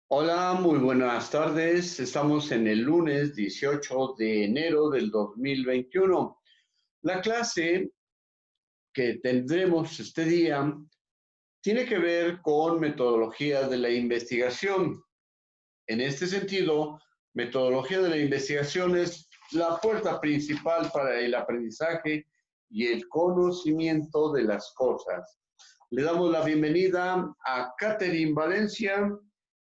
Hola, muy buenas tardes. Estamos en el lunes 18 de enero del 2021. La clase que tendremos este día tiene que ver con metodología de la investigación. En este sentido, metodología de la investigación es la puerta principal para el aprendizaje y el conocimiento de las cosas. Le damos la bienvenida a Catherine Valencia,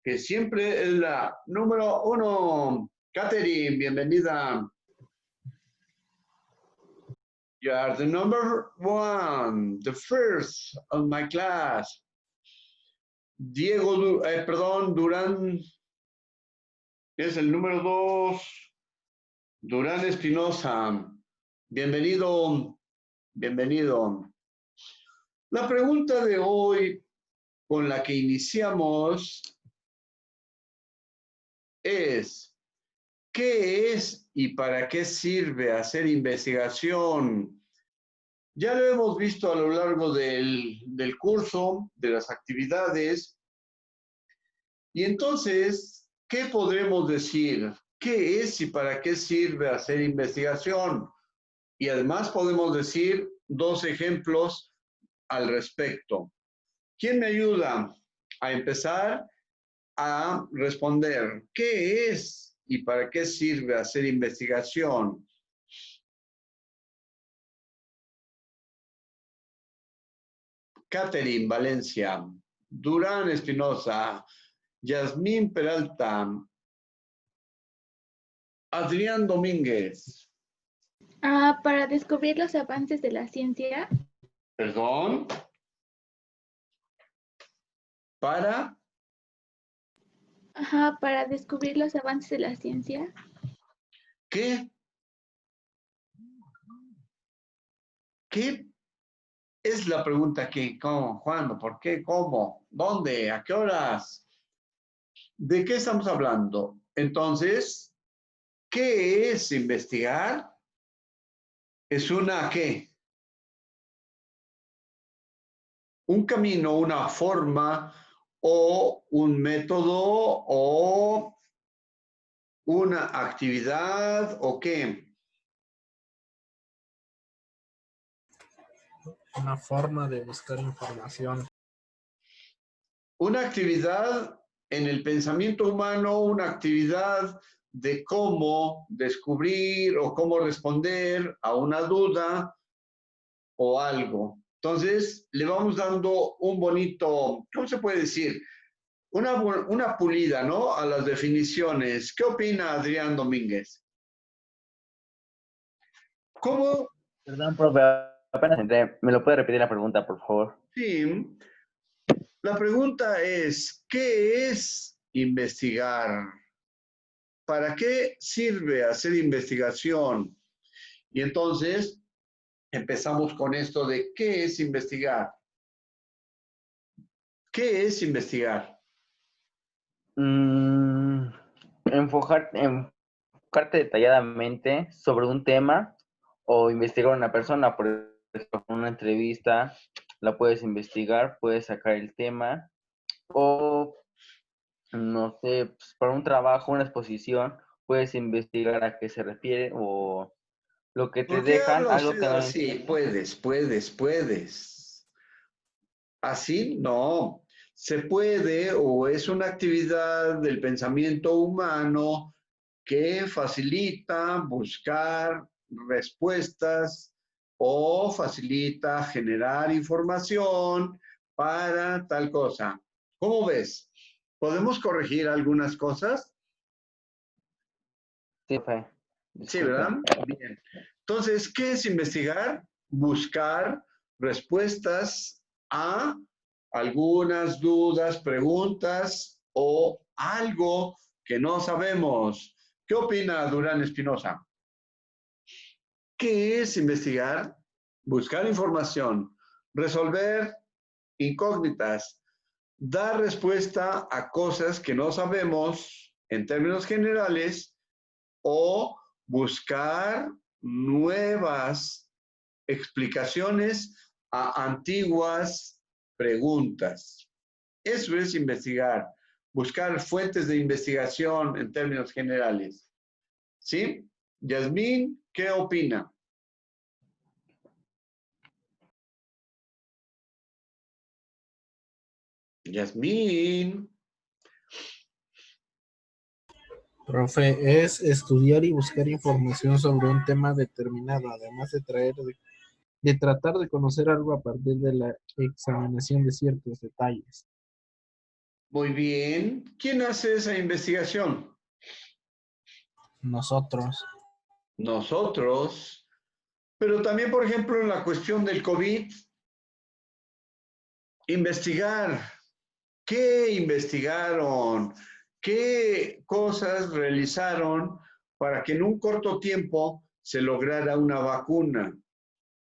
que siempre es la número uno. Catherine, bienvenida. You are the number one, the first of my class. Diego, Durán es el número dos. Durán Espinosa, bienvenido, bienvenido. La pregunta de hoy con la que iniciamos es, ¿qué es y para qué sirve hacer investigación? Ya lo hemos visto a lo largo del curso, de las actividades, y entonces, ¿qué podremos decir? ¿Qué es y para qué sirve hacer investigación? Y además podemos decir dos ejemplos al respecto. ¿Quién me ayuda a empezar a responder? ¿Qué es y para qué sirve hacer investigación? Catherine Valencia, Durán Espinosa, Yasmín Peralta, Adrián Domínguez. Para descubrir los avances de la ciencia. ¿Perdón? ¿Para? Para descubrir los avances de la ciencia. ¿Qué? ¿Qué es la pregunta aquí? ¿Cómo? ¿Cuándo? ¿Por qué? ¿Cómo? ¿Dónde? ¿A qué horas? ¿De qué estamos hablando? Entonces, ¿qué es investigar? Es una ¿qué? Un camino, una forma o un método o una actividad o qué. Una forma de buscar información. Una actividad en el pensamiento humano, una actividad de cómo descubrir o cómo responder a una duda o algo. Entonces, le vamos dando un bonito, ¿cómo se puede decir? Una pulida, ¿no? A las definiciones. ¿Qué opina Adrián Domínguez? ¿Cómo? Perdón, profe, apenas entré. ¿Me lo puede repetir la pregunta, por favor? Sí. La pregunta es, ¿qué es investigar? ¿Para qué sirve hacer investigación? Y entonces empezamos con esto de ¿qué es investigar? ¿Qué es investigar? Enfocarte detalladamente sobre un tema o investigar a una persona. Por ejemplo, en una entrevista la puedes investigar, puedes sacar el tema o, no sé, pues, para un trabajo, una exposición, puedes investigar a qué se refiere o lo que te ¿Por qué dejan, habla algo usted que no así? entiendes. Puedes. Así no. Se puede o es una actividad del pensamiento humano que facilita buscar respuestas o facilita generar información para tal cosa. ¿Cómo ves? ¿Podemos corregir algunas cosas? Sí, profe, Sí, disculpe. ¿verdad? Bien. Entonces, ¿qué es investigar? Buscar respuestas a algunas dudas, preguntas o algo que no sabemos. ¿Qué opina Durán Espinosa? ¿Qué es investigar? Buscar información, resolver incógnitas, dar respuesta a cosas que no sabemos en términos generales o buscar nuevas explicaciones a antiguas preguntas. Eso es investigar. buscar fuentes de investigación en términos generales. ¿Sí? Yasmín, ¿qué opina? Yasmín. Profe, es estudiar y buscar información sobre un tema determinado, además de tratar de conocer algo a partir de la examinación de ciertos detalles. Muy bien. ¿Quién hace esa investigación? Nosotros. Nosotros. Pero también, por ejemplo, en la cuestión del COVID, investigar. ¿Qué investigaron? ¿Qué cosas realizaron para que en un corto tiempo se lograra una vacuna?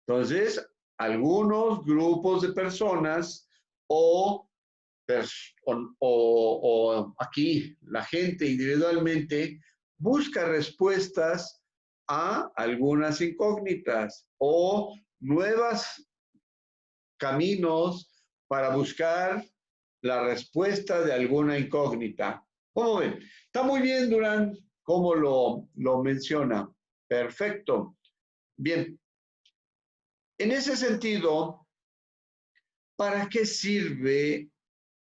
Entonces, algunos grupos de personas o, o aquí la gente individualmente busca respuestas a algunas incógnitas o nuevos caminos para buscar la respuesta de alguna incógnita. ¿Cómo ven? Está muy bien, Durán, cómo lo menciona. Perfecto. Bien. En ese sentido, ¿para qué sirve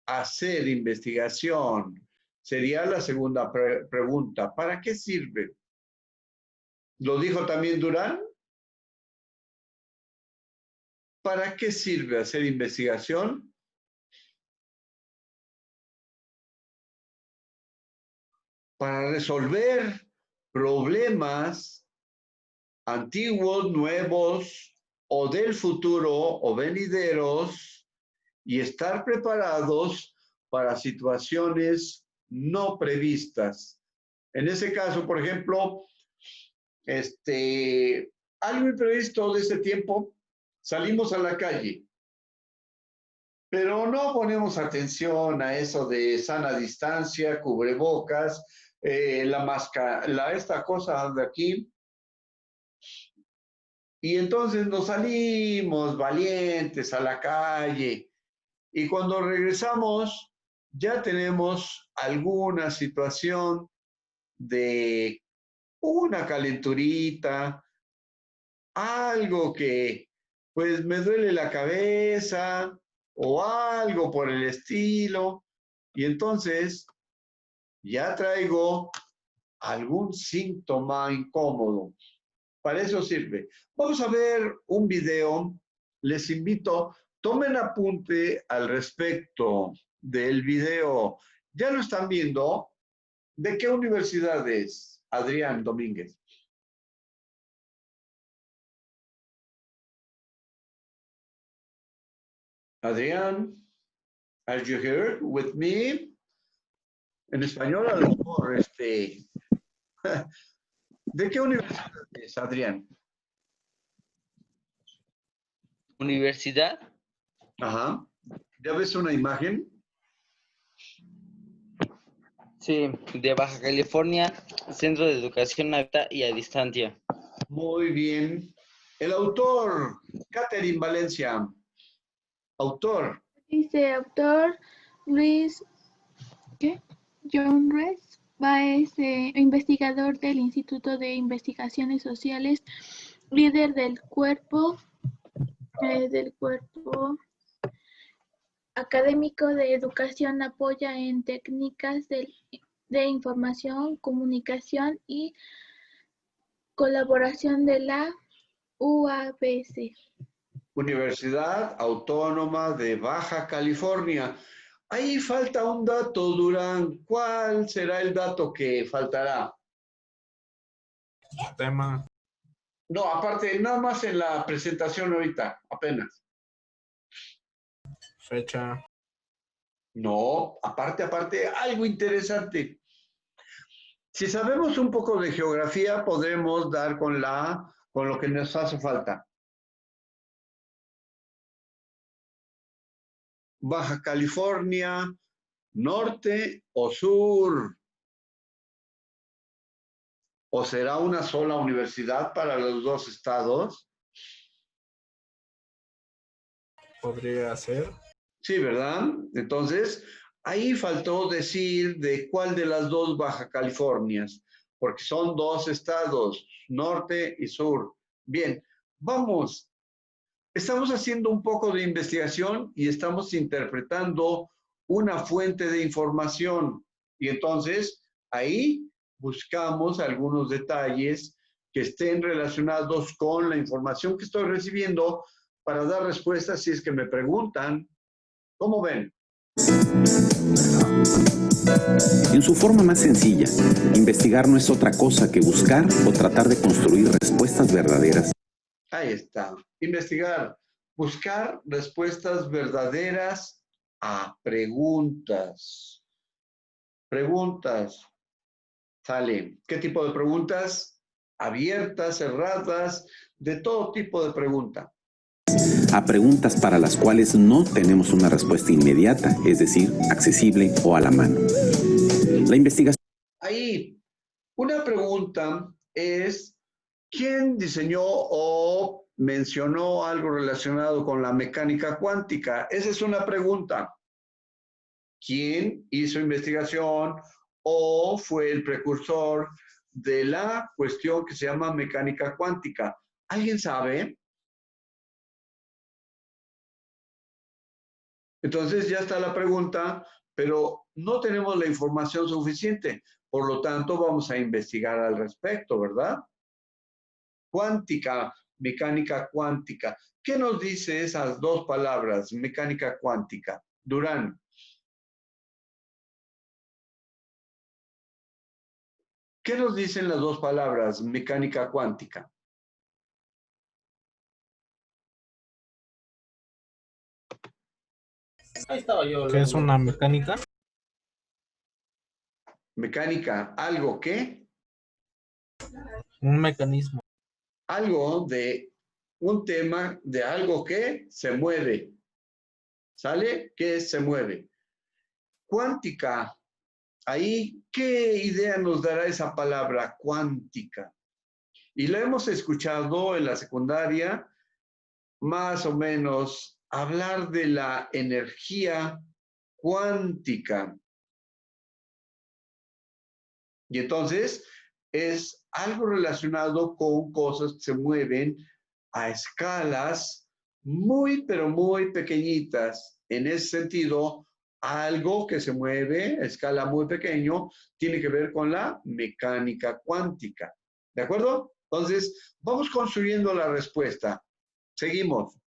hacer investigación? Sería la segunda pregunta. ¿Para qué sirve? ¿Lo dijo también Durán? ¿Para qué sirve hacer investigación? Para resolver problemas antiguos, nuevos o del futuro o venideros y estar preparados para situaciones no previstas. En ese caso, por ejemplo, algo imprevisto de ese tiempo, salimos a la calle, pero no ponemos atención a eso de sana distancia, cubrebocas, la máscara, esta cosa de aquí. Y entonces nos salimos valientes a la calle y cuando regresamos ya tenemos alguna situación de una calenturita, algo que pues me duele la cabeza o algo por el estilo y entonces ya traigo algún síntoma incómodo. Para eso sirve. Vamos a ver un video. Les invito, tomen apunte al respecto del video. ¿Ya lo están viendo? ¿De qué universidad es, Adrián Domínguez? Adrián, are you here with me? En español, a lo mejor, ¿de qué universidad es, Adrián? Universidad, Ajá. ¿Ya ves una imagen? sí, de Baja California, Centro de Educación Abierta y a Distancia. Muy bien. El autor, Catherine Valencia. Autor. Dice autor Luis, ¿qué? John Rees Baez, investigador del Instituto de Investigaciones Sociales, líder del cuerpo académico de educación, apoya en técnicas de información, comunicación y colaboración de la UABC. Universidad Autónoma de Baja California. Ahí falta un dato, Durán. ¿Cuál será el dato que faltará? Tema. No, aparte, nada más en la presentación ahorita, apenas. Fecha. No, aparte, algo interesante. Si sabemos un poco de geografía, podremos dar con lo que nos hace falta. Baja California, norte o sur. ¿O será una sola universidad para los dos estados? Podría ser. Sí, ¿verdad? Entonces, Ahí faltó decir de cuál de las dos Baja Californias, porque son dos estados, norte y sur. Bien, vamos. Estamos haciendo un poco de investigación y estamos interpretando una fuente de información. Y entonces ahí buscamos algunos detalles que estén relacionados con la información que estoy recibiendo para dar respuestas si es que me preguntan. ¿Cómo ven? En su forma más sencilla, investigar no es otra cosa que buscar o tratar de construir respuestas verdaderas. Ahí está. Investigar. Buscar respuestas verdaderas a preguntas. Preguntas. Sale. ¿Qué tipo de preguntas? Abiertas, cerradas, de todo tipo de pregunta. A preguntas para las cuales no tenemos una respuesta inmediata, es decir, accesible o a la mano. La investigación. Ahí, una pregunta es, ¿quién diseñó o mencionó algo relacionado con la mecánica cuántica? Esa es una pregunta. ¿Quién hizo investigación o fue el precursor de la cuestión que se llama mecánica cuántica? ¿Alguien sabe? Entonces ya está la pregunta, pero no tenemos la información suficiente. Por lo tanto, vamos a investigar al respecto, ¿verdad? Cuántica, mecánica cuántica. ¿Qué nos dice esas dos palabras, mecánica cuántica? Durán. ¿Qué nos dicen las dos palabras, mecánica cuántica? ¿Qué es una mecánica? Mecánica, algo que, Un mecanismo. algo de un tema de algo que se mueve. ¿Sale? ¿Qué se mueve? Cuántica. Ahí, ¿qué idea nos dará esa palabra cuántica? Y la hemos escuchado en la secundaria, más o menos, hablar de la energía cuántica. Y entonces es algo relacionado con cosas que se mueven a escalas muy, pero muy pequeñitas. En ese sentido, algo que se mueve a escala muy pequeño tiene que ver con la mecánica cuántica. ¿De acuerdo? Entonces, vamos construyendo la respuesta. Seguimos.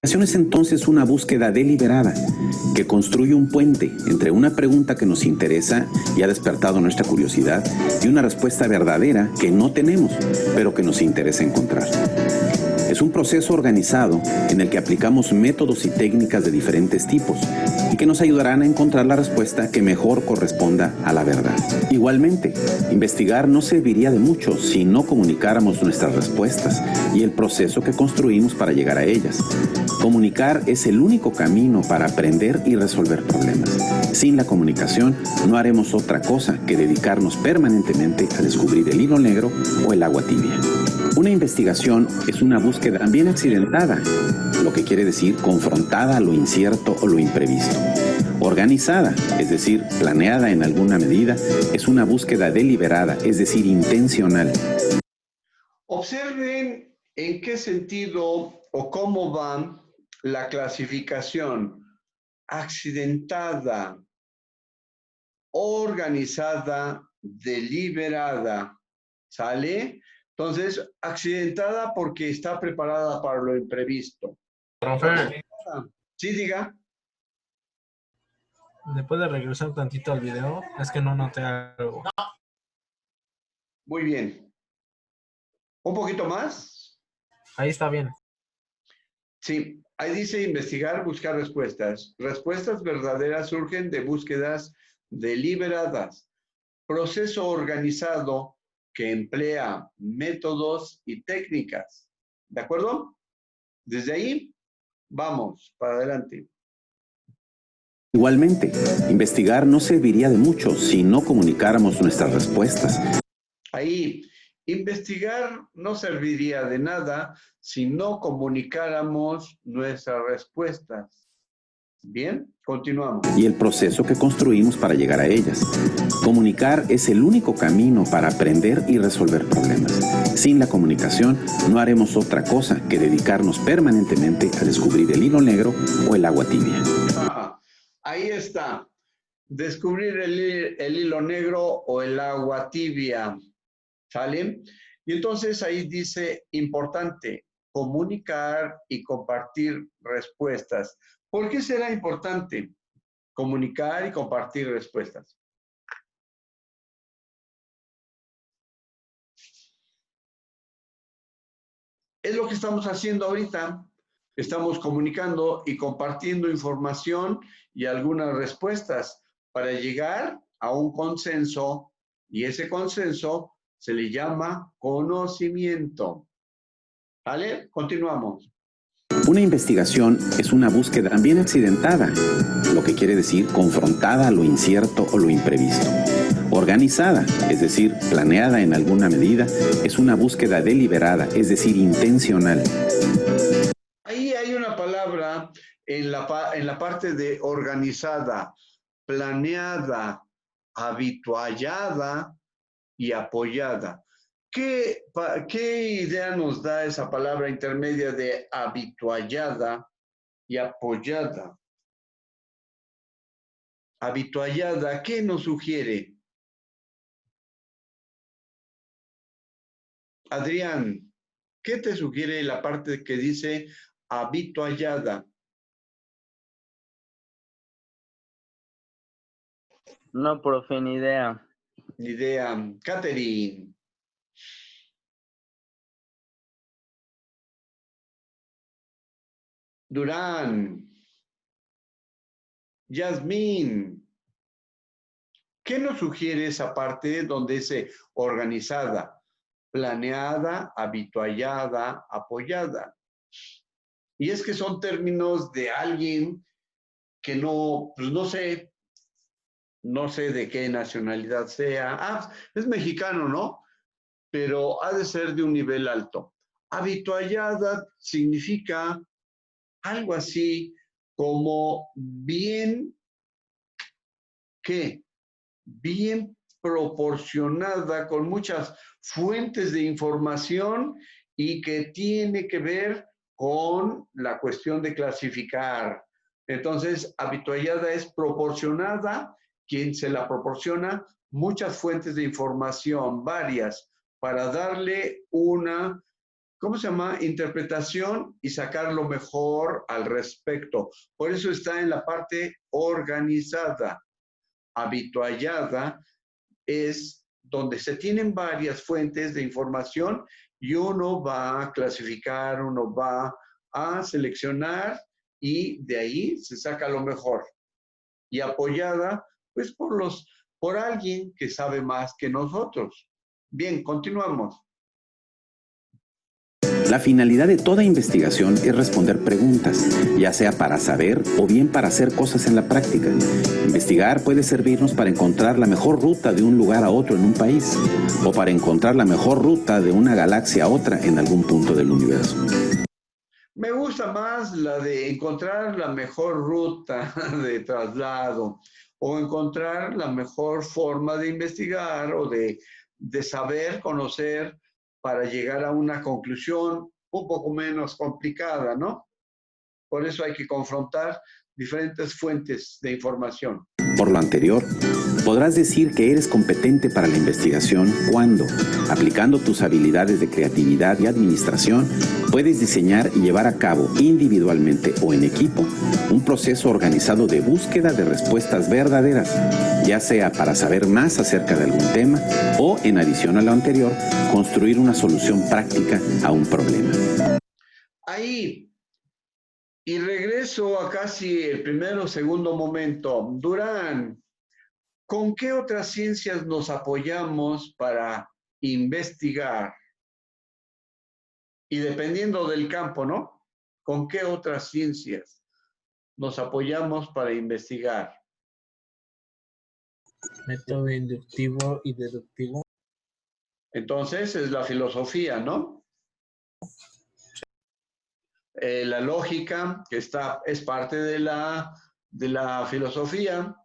La investigación es entonces una búsqueda deliberada que construye un puente entre una pregunta que nos interesa y ha despertado nuestra curiosidad y una respuesta verdadera que no tenemos, pero que nos interesa encontrar. Es un proceso organizado en el que aplicamos métodos y técnicas de diferentes tipos y que nos ayudarán a encontrar la respuesta que mejor corresponda a la verdad. Igualmente, investigar no serviría de mucho si no comunicáramos nuestras respuestas y el proceso que construimos para llegar a ellas. Comunicar es el único camino para aprender y resolver problemas. Sin la comunicación, no haremos otra cosa que dedicarnos permanentemente a descubrir el hilo negro o el agua tibia. Una investigación es una búsqueda también accidentada, lo que quiere decir confrontada a lo incierto o lo imprevisto. Organizada, es decir, planeada en alguna medida, es una búsqueda deliberada, es decir, intencional. Observen en qué sentido o cómo va la clasificación accidentada, organizada, deliberada. ¿Sale? Entonces, accidentada porque está preparada para lo imprevisto. Profe, Sí, diga. ¿le puede regresar tantito al video? Es que no noté algo. Muy bien. ¿Un poquito más? Ahí está bien. Sí, ahí dice investigar, buscar respuestas. Respuestas verdaderas surgen de búsquedas deliberadas. Proceso organizado que emplea métodos y técnicas. ¿De acuerdo? Desde ahí, vamos para adelante. Igualmente, investigar no serviría de mucho si no comunicáramos nuestras respuestas. Ahí, investigar no serviría de nada si no comunicáramos nuestras respuestas. Bien, continuamos. Y el proceso que construimos para llegar a ellas. Comunicar es el único camino para aprender y resolver problemas. Sin la comunicación no haremos otra cosa que dedicarnos permanentemente a descubrir el hilo negro o el agua tibia. Ahí está. Descubrir el hilo negro o el agua tibia. ¿Sale? Y entonces ahí dice, importante, comunicar y compartir respuestas. ¿Por qué será importante comunicar y compartir respuestas? Es lo que estamos haciendo ahorita. Estamos comunicando y compartiendo información y algunas respuestas para llegar a un consenso, y ese consenso se le llama conocimiento. ¿Vale? Continuamos. Una investigación es una búsqueda también accidentada, lo que quiere decir confrontada a lo incierto o lo imprevisto. Organizada, es decir, planeada en alguna medida, es una búsqueda deliberada, es decir, intencional. Ahí hay una palabra en la parte de organizada, planeada, habituallada y apoyada. ¿Qué idea nos da esa palabra intermedia de habituallada y apoyada? Habituallada, ¿qué nos sugiere? Adrián, ¿qué te sugiere la parte que dice habituallada? No, profe, ni idea. Ni idea. Catherine. Durán. Yasmín. ¿Qué nos sugiere esa parte donde dice organizada, planeada, habituallada, apoyada? Y es que son términos de alguien que no, pues no sé de qué nacionalidad sea. Ah, es mexicano, ¿no? Pero ha de ser de un nivel alto. Habituallada significa algo así como bien, ¿qué? Bien proporcionada, con muchas fuentes de información y que tiene que ver con la cuestión de clasificar. Entonces, habituallada es proporcionada, quien se la proporciona, muchas fuentes de información, varias, para darle una, ¿cómo se llama? Interpretación y sacar lo mejor al respecto. Por eso está en la parte organizada. Habituallada es donde se tienen varias fuentes de información y uno va a clasificar, uno va a seleccionar y de ahí se saca lo mejor. Y apoyada, pues por alguien que sabe más que nosotros. Bien, continuamos. La finalidad de toda investigación es responder preguntas, ya sea para saber o bien para hacer cosas en la práctica. Investigar puede servirnos para encontrar la mejor ruta de un lugar a otro en un país, o para encontrar la mejor ruta de una galaxia a otra en algún punto del universo. Me gusta más la de encontrar la mejor ruta de traslado o encontrar la mejor forma de investigar o de saber, conocer para llegar a una conclusión un poco menos complicada, ¿no? Por eso hay que confrontar diferentes fuentes de información. Por lo anterior, podrás decir que eres competente para la investigación cuando, aplicando tus habilidades de creatividad y administración, puedes diseñar y llevar a cabo individualmente o en equipo un proceso organizado de búsqueda de respuestas verdaderas, ya sea para saber más acerca de algún tema o, en adición a lo anterior, construir una solución práctica a un problema. Ahí. Y regreso a casi el primero o segundo momento. Durán, ¿con qué otras ciencias nos apoyamos para investigar? Y dependiendo del campo, ¿no? ¿Con qué otras ciencias nos apoyamos para investigar? Método inductivo y deductivo. Entonces es la filosofía, ¿no? La lógica, que es parte de la de la filosofía,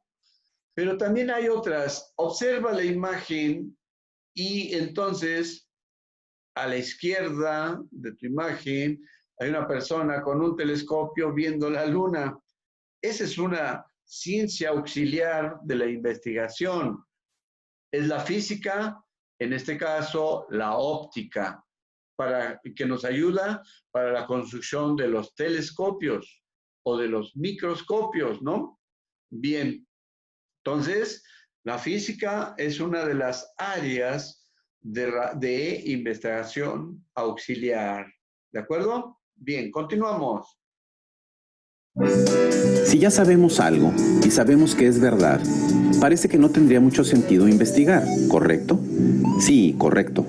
pero también hay otras. Observa la imagen y entonces a la izquierda de tu imagen hay una persona con un telescopio viendo la luna. Esa es una ciencia auxiliar de la investigación. Es la física, en este caso la óptica, que nos ayuda para la construcción de los telescopios o de los microscopios, ¿no? Bien, entonces la física es una de las áreas de investigación auxiliar. ¿De acuerdo? Bien, continuamos. Si ya sabemos algo y sabemos que es verdad, parece que no tendría mucho sentido investigar, ¿correcto? Sí, correcto.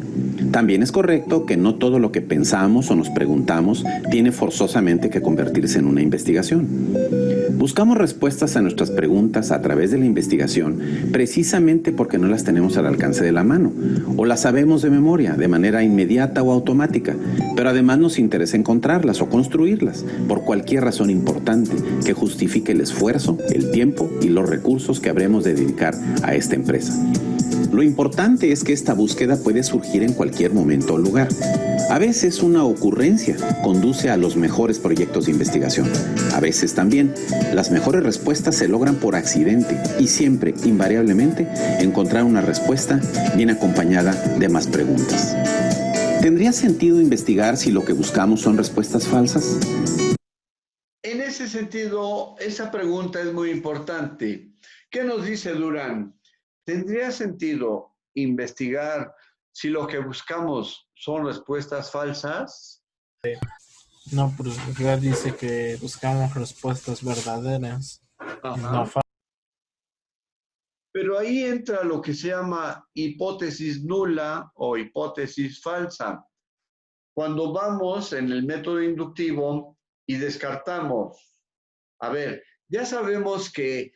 También es correcto que no todo lo que pensamos o nos preguntamos tiene forzosamente que convertirse en una investigación. Buscamos respuestas a nuestras preguntas a través de la investigación precisamente porque no las tenemos al alcance de la mano o las sabemos de memoria de manera inmediata o automática, pero además nos interesa encontrarlas o construirlas por cualquier razón importante que justifique el esfuerzo, el tiempo y los recursos que habremos de dedicar a esta empresa. Lo importante es que esta búsqueda puede surgir en cualquier momento o lugar. A veces una ocurrencia conduce a los mejores proyectos de investigación. A veces también las mejores respuestas se logran por accidente y siempre, invariablemente, encontrar una respuesta viene acompañada de más preguntas. ¿Tendría sentido investigar si lo que buscamos son respuestas falsas? En ese sentido, esa pregunta es muy importante. ¿Qué nos dice Durán? ¿Tendría sentido investigar si lo que buscamos son respuestas falsas? No, pero ya dice que buscamos respuestas verdaderas. No falsas. Pero ahí entra lo que se llama hipótesis nula o hipótesis falsa. Cuando vamos en el método inductivo y descartamos, a ver, ya sabemos que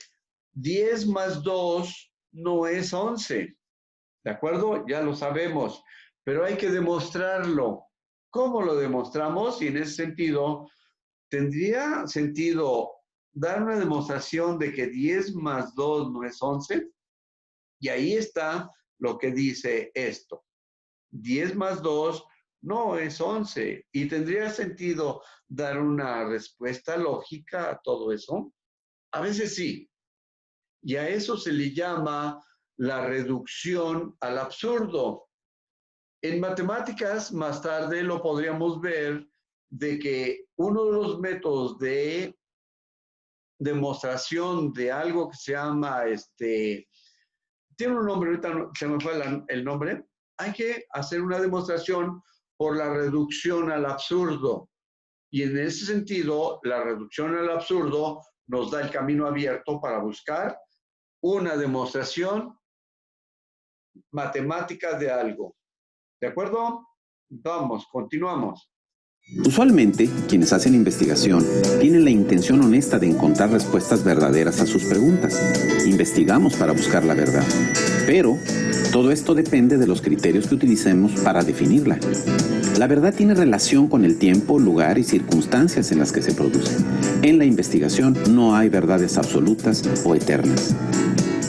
10 más 2 no es 11, ¿de acuerdo? Ya lo sabemos, pero hay que demostrarlo. ¿Cómo lo demostramos? Y en ese sentido, ¿tendría sentido dar una demostración de que 10 más 2 no es 11? Y ahí está lo que dice esto. 10 más 2 no es 11. ¿Y tendría sentido dar una respuesta lógica a todo eso? A veces sí. Y a eso se le llama la reducción al absurdo. En matemáticas, más tarde lo podríamos ver de que uno de los métodos de demostración de algo que se llama, tiene un nombre, ahorita se me fue el nombre, hay que hacer una demostración por la reducción al absurdo. Y en ese sentido, la reducción al absurdo nos da el camino abierto para buscar una demostración matemática de algo. ¿De acuerdo? Vamos, continuamos. Usualmente, quienes hacen investigación tienen la intención honesta de encontrar respuestas verdaderas a sus preguntas. Investigamos para buscar la verdad. Pero todo esto depende de los criterios que utilicemos para definirla. La verdad tiene relación con el tiempo, lugar y circunstancias en las que se produce. En la investigación no hay verdades absolutas o eternas.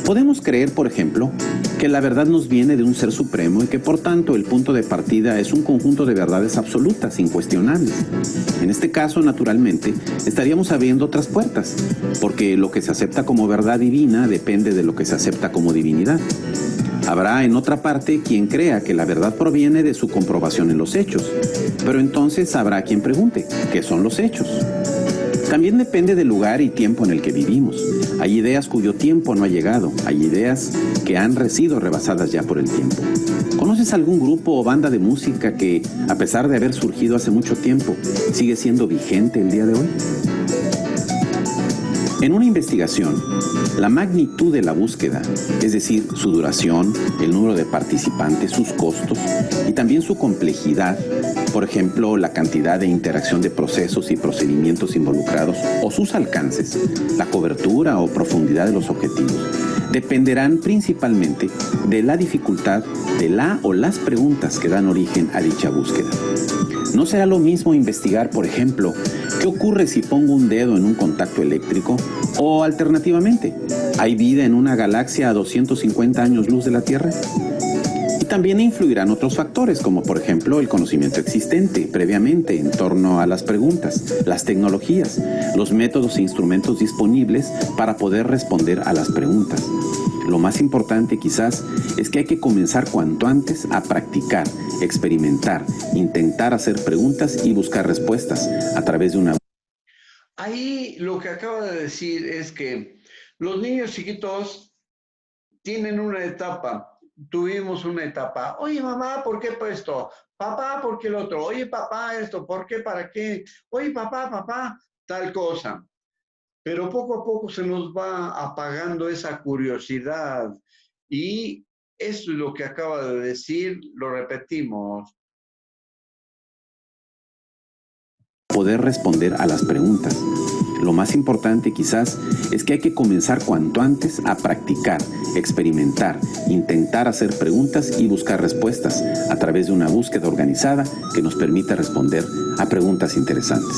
Podemos creer, por ejemplo, que la verdad nos viene de un ser supremo y que por tanto el punto de partida es un conjunto de verdades absolutas, incuestionables. En este caso, naturalmente, estaríamos abriendo otras puertas, porque lo que se acepta como verdad divina depende de lo que se acepta como divinidad. Habrá en otra parte quien crea que la verdad proviene de su comprobación en los hechos, pero entonces habrá quien pregunte, ¿qué son los hechos? También depende del lugar y tiempo en el que vivimos. Hay ideas cuyo tiempo no ha llegado. Hay ideas que han sido rebasadas ya por el tiempo. ¿Conoces algún grupo o banda de música que, a pesar de haber surgido hace mucho tiempo, sigue siendo vigente el día de hoy? En una investigación, la magnitud de la búsqueda, es decir, su duración, el número de participantes, sus costos y también su complejidad, por ejemplo, la cantidad de interacción de procesos y procedimientos involucrados o sus alcances, la cobertura o profundidad de los objetivos, dependerán principalmente de la dificultad de la o las preguntas que dan origen a dicha búsqueda. No será lo mismo investigar, por ejemplo, ¿qué ocurre si pongo un dedo en un contacto eléctrico? O alternativamente, ¿hay vida en una galaxia a 250 años luz de la Tierra? Y también influirán otros factores, como por ejemplo el conocimiento existente previamente en torno a las preguntas, las tecnologías, los métodos e instrumentos disponibles para poder responder a las preguntas. Lo más importante quizás es que hay que comenzar cuanto antes a practicar, experimentar, intentar hacer preguntas y buscar respuestas a través de una... Ahí lo que acaba de decir es que los niños chiquitos tienen una etapa, tuvimos una etapa. Oye, mamá, ¿por qué esto? Papá, ¿por qué el otro? Oye, papá, esto, ¿por qué? ¿Para qué? Oye, papá, tal cosa. Pero poco a poco se nos va apagando esa curiosidad y eso es lo que acaba de decir, lo repetimos. Poder responder a las preguntas. Lo más importante quizás es que hay que comenzar cuanto antes a practicar, experimentar, intentar hacer preguntas y buscar respuestas a través de una búsqueda organizada que nos permita responder a preguntas interesantes.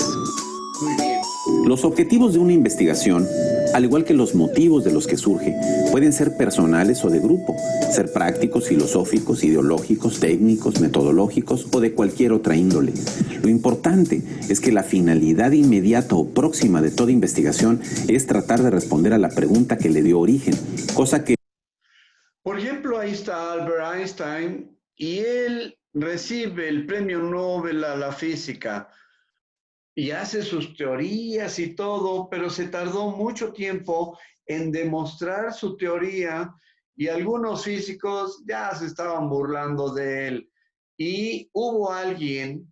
Muy bien. Los objetivos de una investigación, al igual que los motivos de los que surge, pueden ser personales o de grupo, ser prácticos, filosóficos, ideológicos, técnicos, metodológicos o de cualquier otra índole. Lo importante es que la finalidad inmediata o próxima de toda investigación es tratar de responder a la pregunta que le dio origen, cosa que... Por ejemplo, ahí está Albert Einstein y él recibe el premio Nobel a la física y hace sus teorías y todo, pero se tardó mucho tiempo en demostrar su teoría y algunos físicos ya se estaban burlando de él. Y hubo alguien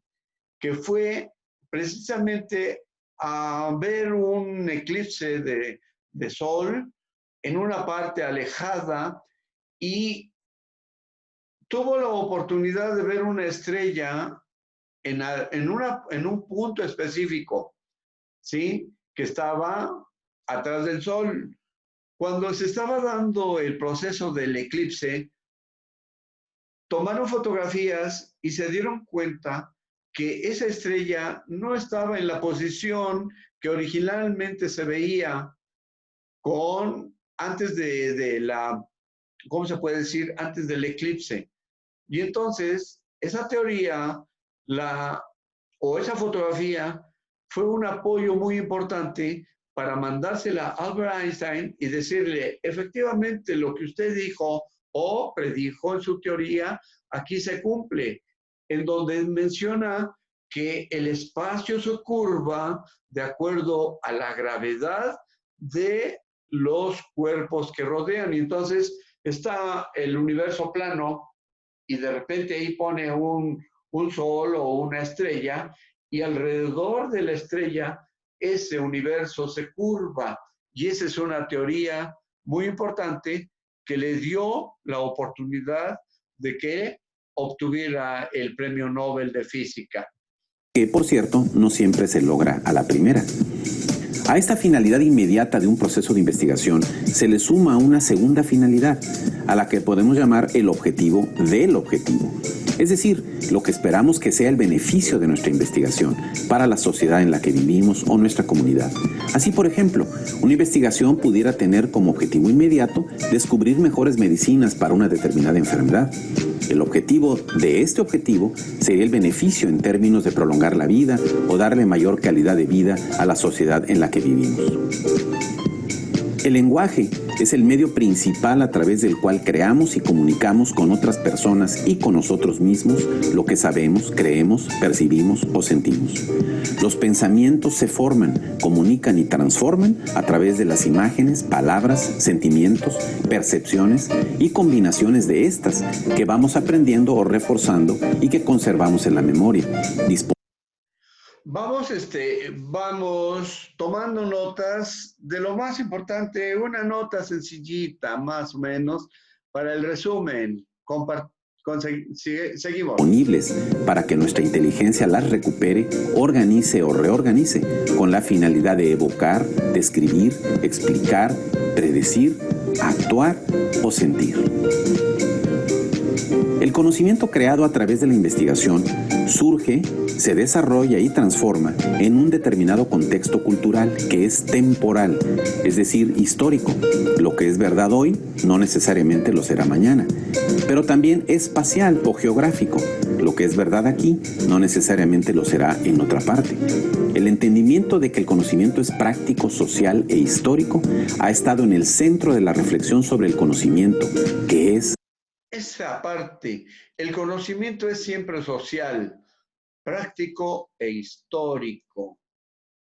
que fue precisamente a ver un eclipse de sol en una parte alejada y tuvo la oportunidad de ver una estrella en un punto específico, ¿sí? Que estaba atrás del sol. Cuando se estaba dando el proceso del eclipse, tomaron fotografías y se dieron cuenta que esa estrella no estaba en la posición que originalmente se veía antes de la, ¿cómo se puede decir? Antes del eclipse. Y entonces, esa teoría, esa fotografía, fue un apoyo muy importante para mandársela a Albert Einstein y decirle, efectivamente, lo que usted dijo o predijo en su teoría, aquí se cumple, en donde menciona que el espacio se curva de acuerdo a la gravedad de los cuerpos que rodean. Y entonces está el universo plano y de repente ahí pone un sol o una estrella y alrededor de la estrella ese universo se curva. Y esa es una teoría muy importante que le dio la oportunidad de que obtuviera el Premio Nobel de Física. Que, por cierto, no siempre se logra a la primera. A esta finalidad inmediata de un proceso de investigación se le suma una segunda finalidad, a la que podemos llamar el objetivo del objetivo. Es decir, lo que esperamos que sea el beneficio de nuestra investigación para la sociedad en la que vivimos o nuestra comunidad. Así, por ejemplo, una investigación pudiera tener como objetivo inmediato descubrir mejores medicinas para una determinada enfermedad. El objetivo de este objetivo sería el beneficio en términos de prolongar la vida o darle mayor calidad de vida a la sociedad en la que vivimos. El lenguaje es el medio principal a través del cual creamos y comunicamos con otras personas y con nosotros mismos lo que sabemos, creemos, percibimos o sentimos. Los pensamientos se forman, comunican y transforman a través de las imágenes, palabras, sentimientos, percepciones y combinaciones de estas que vamos aprendiendo o reforzando y que conservamos en la memoria. Vamos tomando notas de lo más importante, una nota sencillita, más o menos, para el resumen. Seguimos. Disponibles para que nuestra inteligencia las recupere, organice o reorganice, con la finalidad de evocar, describir, explicar, predecir, actuar o sentir. El conocimiento creado a través de la investigación surge, se desarrolla y transforma en un determinado contexto cultural que es temporal, es decir, histórico. Lo que es verdad hoy no necesariamente lo será mañana, pero también espacial o geográfico. Lo que es verdad aquí no necesariamente lo será en otra parte. El entendimiento de que el conocimiento es práctico, social e histórico ha estado en el centro de la reflexión sobre el conocimiento, que es esa parte. El conocimiento es siempre social, práctico e histórico.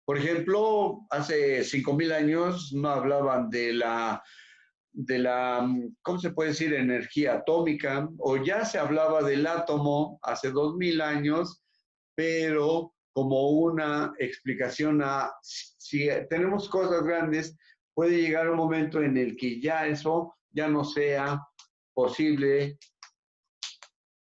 Por ejemplo, hace 5,000 años no hablaban de la, ¿cómo se puede decir?, energía atómica, o ya se hablaba del átomo hace 2,000 años, pero como una explicación a si tenemos cosas grandes, puede llegar un momento en el que ya eso ya no sea posible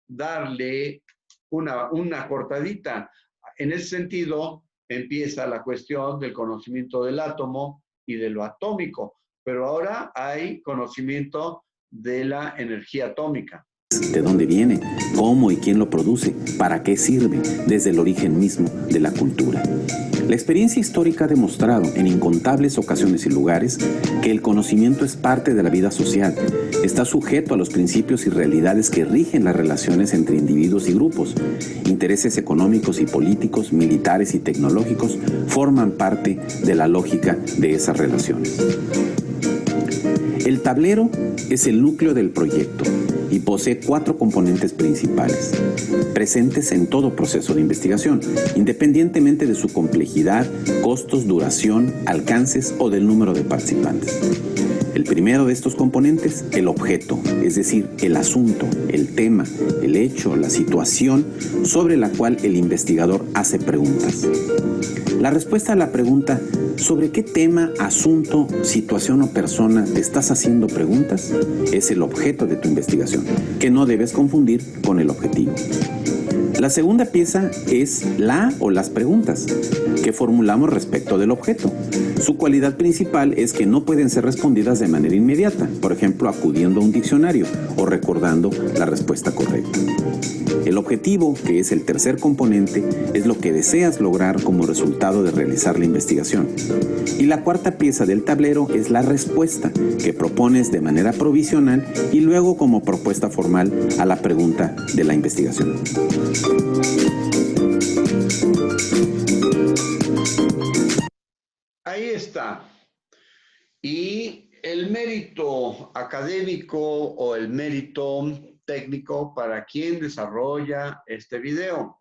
darle una cortadita. En ese sentido, empieza la cuestión del conocimiento del átomo y de lo atómico, pero ahora hay conocimiento de la energía atómica. de dónde viene, cómo y quién lo produce, para qué sirve, desde el origen mismo de la cultura. La experiencia histórica ha demostrado en incontables ocasiones y lugares que el conocimiento es parte de la vida social, está sujeto a los principios y realidades que rigen las relaciones entre individuos y grupos. Intereses económicos y políticos, militares y tecnológicos forman parte de la lógica de esas relaciones. El tablero es el núcleo del proyecto y posee 4 componentes principales, presentes en todo proceso de investigación, independientemente de su complejidad, costos, duración, alcances o del número de participantes. El primero de estos componentes, el objeto, es decir, el asunto, el tema, el hecho, la situación sobre la cual el investigador hace preguntas. La respuesta a la pregunta ¿sobre qué tema, asunto, situación o persona te estás haciendo preguntas? Es el objeto de tu investigación, que no debes confundir con el objetivo. La segunda pieza es la o las preguntas que formulamos respecto del objeto. Su cualidad principal es que no pueden ser respondidas de manera inmediata, por ejemplo, acudiendo a un diccionario o recordando la respuesta correcta. El objetivo, que es el tercer componente, es lo que deseas lograr como resultado de realizar la investigación. Y la cuarta pieza del tablero es la respuesta, que propones de manera provisional y luego como propuesta formal a la pregunta de la investigación. Ahí está. Y el mérito académico o el mérito técnico para quien desarrolla este video.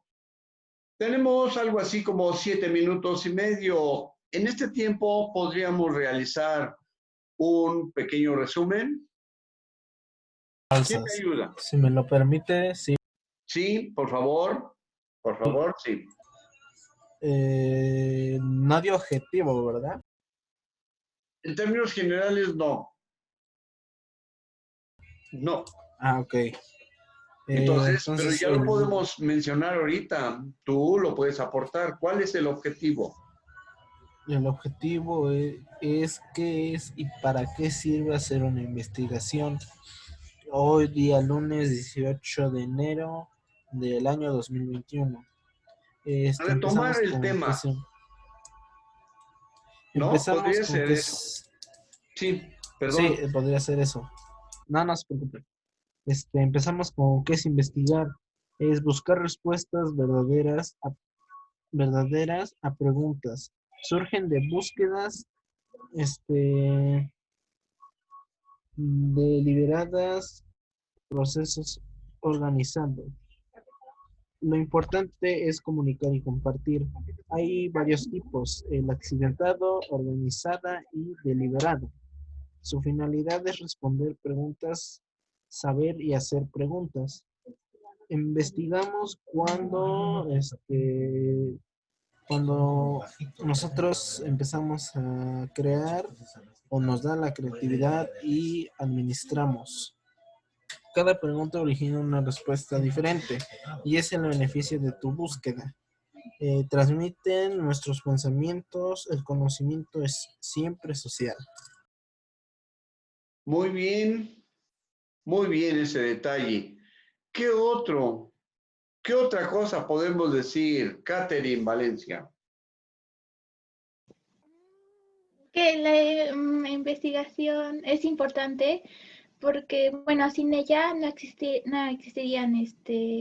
Tenemos algo así como 7 minutos y medio. En este tiempo podríamos realizar un pequeño resumen. ¿Quién me ayuda? Si me lo permite, sí. Sí, por favor. Por favor, sí. Nadie objetivo, ¿verdad? En términos generales, no. No. Ah, ok. Entonces, pero ya lo podemos mencionar ahorita. Tú lo puedes aportar. ¿Cuál es el objetivo? El objetivo es qué es y para qué sirve hacer una investigación. Hoy día, lunes 18 de enero del año 2021. Retomar el tema. ¿No? Podría ser eso. Sí, perdón. Sí, podría ser eso. No se preocupe. Empezamos con qué es investigar. Es buscar respuestas verdaderas a preguntas. Surgen de búsquedas deliberadas, procesos organizando. Lo importante es comunicar y compartir. Hay varios tipos, el accidentado, organizada y deliberado. Su finalidad es responder preguntas, saber y hacer preguntas. Investigamos cuando nosotros empezamos a crear o nos da la creatividad y administramos. Cada pregunta origina una respuesta diferente y es el beneficio de tu búsqueda. Transmiten nuestros pensamientos, el conocimiento es siempre social. Muy bien ese detalle. ¿Qué otro? ¿Qué otra cosa podemos decir, Catherine Valencia? Que la investigación es importante porque, bueno, sin ella no existirían,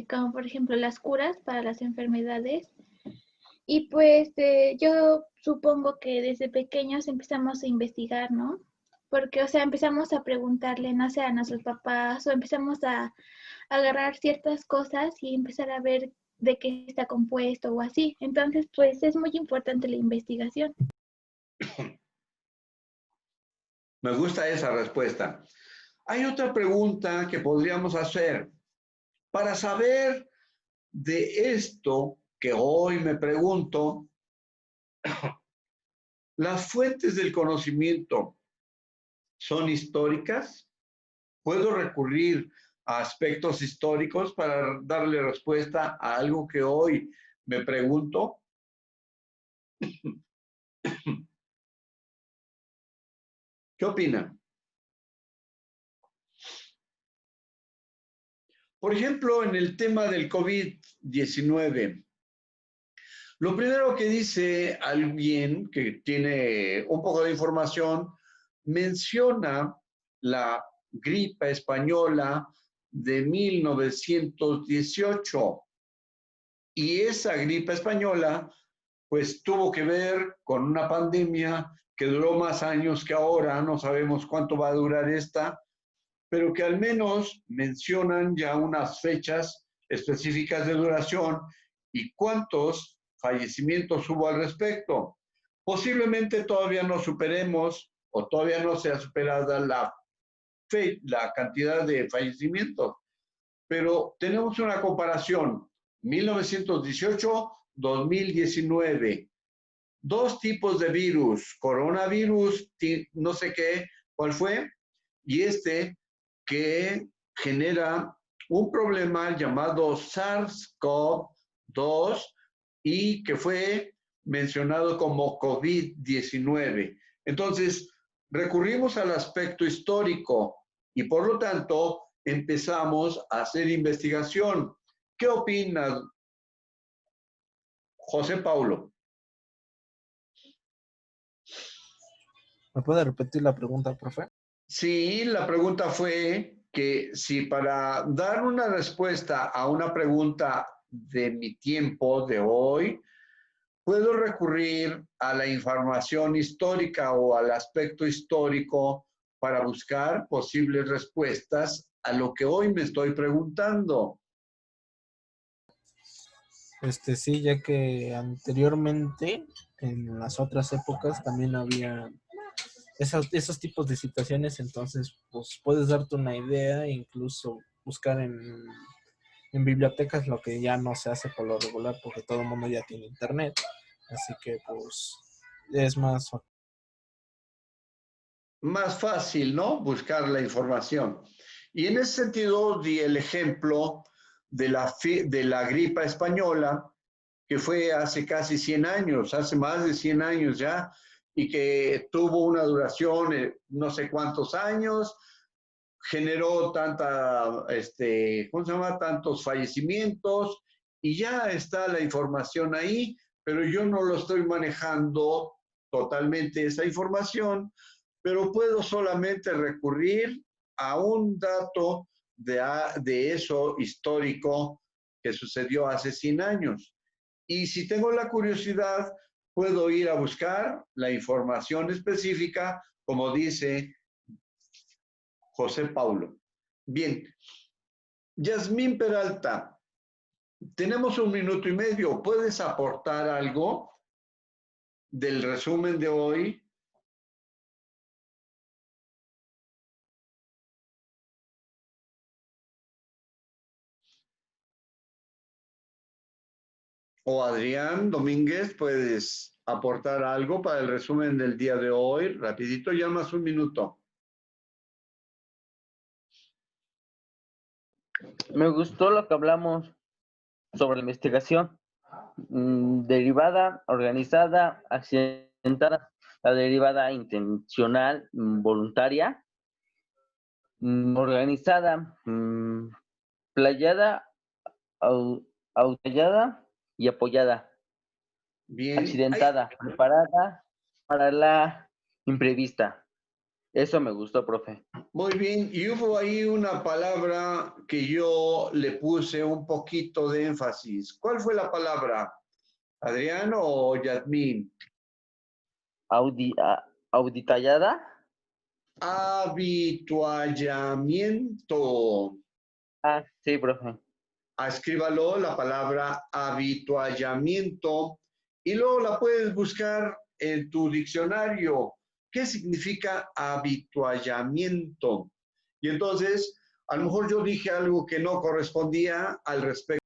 como por ejemplo las curas para las enfermedades. Y pues yo supongo que desde pequeños empezamos a investigar, ¿no? Porque, o sea, empezamos a preguntarle, no sé, a nuestros papás o empezamos a agarrar ciertas cosas y empezar a ver de qué está compuesto o así. Entonces, pues es muy importante la investigación. Me gusta esa respuesta. Hay otra pregunta que podríamos hacer para saber de esto que hoy me pregunto. ¿Las fuentes del conocimiento son históricas? ¿Puedo recurrir a aspectos históricos para darle respuesta a algo que hoy me pregunto? ¿Qué opinan? Por ejemplo, en el tema del COVID-19, lo primero que dice alguien que tiene un poco de información, menciona la gripe española de 1918. Y esa gripe española, pues tuvo que ver con una pandemia que duró más años que ahora, no sabemos cuánto va a durar esta, pero que al menos mencionan ya unas fechas específicas de duración y cuántos fallecimientos hubo al respecto. Posiblemente todavía no superemos o todavía no sea superada la cantidad de fallecimientos, pero tenemos una comparación, 1918-2019, dos tipos de virus, coronavirus, no sé qué, cuál fue, y que genera un problema llamado SARS-CoV-2 y que fue mencionado como COVID-19. Entonces, recurrimos al aspecto histórico y por lo tanto empezamos a hacer investigación. ¿Qué opina José Paulo? ¿Me puede repetir la pregunta, profe? Sí, la pregunta fue que si para dar una respuesta a una pregunta de mi tiempo, de hoy, puedo recurrir a la información histórica o al aspecto histórico para buscar posibles respuestas a lo que hoy me estoy preguntando. Sí, ya que anteriormente, en las otras épocas, también había esos tipos de situaciones, entonces, pues puedes darte una idea e incluso buscar en bibliotecas, lo que ya no se hace por lo regular, porque todo el mundo ya tiene internet, así que, pues, es más. Más fácil, ¿no? Buscar la información. Y en ese sentido di el ejemplo de la gripa española, que fue hace casi 100 años, hace más de 100 años ya, y que tuvo una duración no sé cuántos años, generó ¿cómo se llama? Tantos fallecimientos, y ya está la información ahí, pero yo no lo estoy manejando totalmente esa información, pero puedo solamente recurrir a un dato de eso histórico que sucedió hace 100 años. Y si tengo la curiosidad, puedo ir a buscar la información específica, como dice José Paulo. Bien, Yasmín Peralta, tenemos 1 minuto y medio. ¿Puedes aportar algo del resumen de hoy? O Adrián Domínguez, ¿puedes aportar algo para el resumen del día de hoy? Rapidito, ya más 1 minuto. Me gustó lo que hablamos sobre la investigación derivada, organizada, accidentada, la derivada intencional, voluntaria, organizada, Explayada, autallada y apoyada. Bien. Accidentada, preparada para la imprevista. Eso me gustó, profe. Muy bien. Y hubo ahí una palabra que yo le puse un poquito de énfasis. ¿Cuál fue la palabra? ¿Adriano o Yasmín? Auditallada. Habituallamiento. Ah, sí, profe. Escríbalo, la palabra habituallamiento, y luego la puedes buscar en tu diccionario. ¿Qué significa habituallamiento? Y entonces, a lo mejor yo dije algo que no correspondía al respecto